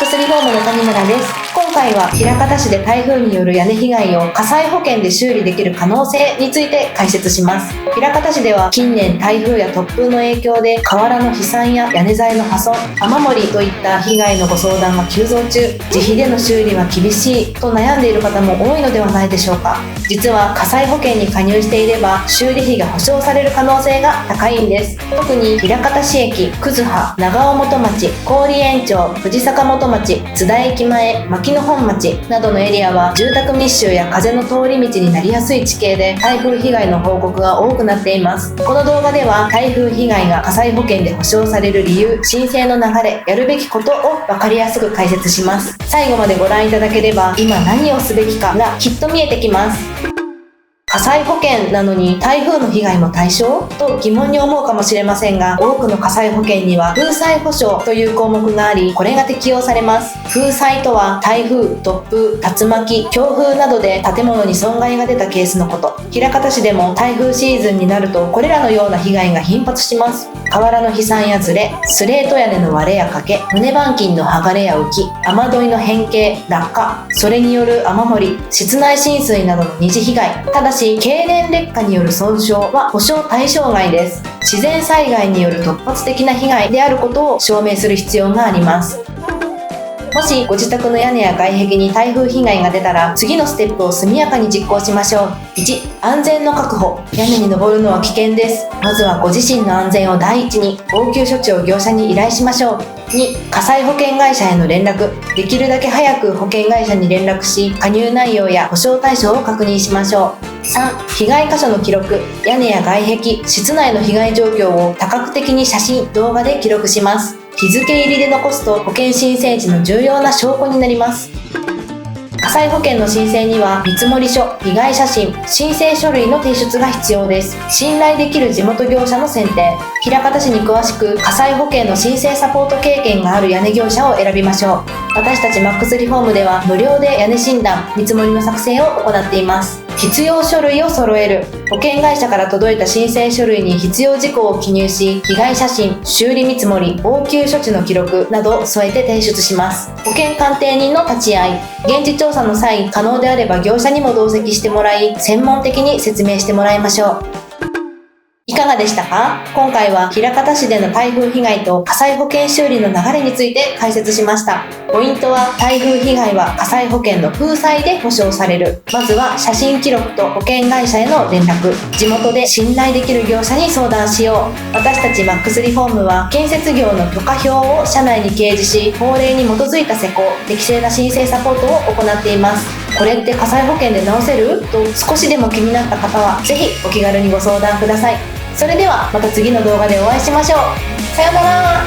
クスリフォームの谷村です。今回は枚方市で台風による屋根被害を火災保険で修理できる可能性について解説します。枚方市では近年台風や突風の影響で瓦の飛散や屋根材の破損、雨漏りといった被害のご相談が急増中。自費での修理は厳しいと悩んでいる方も多いのではないでしょうか。実は火災保険に加入していれば修理費が保証される可能性が高いんです。特に枚方市駅、葛葉、長尾元町、郡園町、藤坂元町、津田駅前、牧野本町などのエリアは住宅密集や風の通り道になりやすい地形で台風被害の報告が多くなっています。この動画では台風被害が火災保険で保証される理由、申請の流れ、やるべきことを分かりやすく解説します。最後までご覧いただければ今何をすべきかがきっと見えてきます。火災保険なのに台風の被害も対象と疑問に思うかもしれませんが、多くの火災保険には風災保障という項目があり、これが適用されます。風災とは台風、突風、竜巻、強風などで建物に損害が出たケースのこと。枚方市でも台風シーズンになるとこれらのような被害が頻発します。瓦の飛散やずれ、スレート屋根の割れや欠け、棟板金の剥がれや浮き、雨どいの変形、落下、それによる雨漏り、室内浸水などの二次被害。ただし経年劣化による損傷は保証対象外です。自然災害による突発的な被害であることを証明する必要があります。もしご自宅の屋根や外壁に台風被害が出たら、次のステップを速やかに実行しましょう。1、安全の確保。屋根に登るのは危険です。まずはご自身の安全を第一に、応急処置を業者に依頼しましょう。2、火災保険会社への連絡。できるだけ早く保険会社に連絡し、加入内容や保証対象を確認しましょう。3、被害箇所の記録。屋根や外壁、室内の被害状況を多角的に写真、動画で記録します。日付入りで残すと保険申請時の重要な証拠になります。火災保険の申請には見積書、被害写真、申請書類の提出が必要です。信頼できる地元業者の選定。枚方市に詳しく火災保険の申請サポート経験がある屋根業者を選びましょう。私たちマックスリフォームでは無料で屋根診断、見積もりの作成を行っています。必要書類を揃える。保険会社から届いた申請書類に必要事項を記入し、被害写真、修理見積もり、応急処置の記録などを添えて提出します。保険鑑定人の立ち会い。現地調査の際、可能であれば業者にも同席してもらい、専門的に説明してもらいましょう。いかがでしたか？今回は枚方市での台風被害と火災保険修理の流れについて解説しました。ポイントは、台風被害は火災保険の風災で保証される。まずは写真記録と保険会社への連絡。地元で信頼できる業者に相談しよう。私たちマックスリフォームは建設業の許可表を社内に掲示し、法令に基づいた施工、適正な申請サポートを行っています。これって火災保険で直せる？と少しでも気になった方はぜひお気軽にご相談ください。それではまた次の動画でお会いしましょう。さようなら。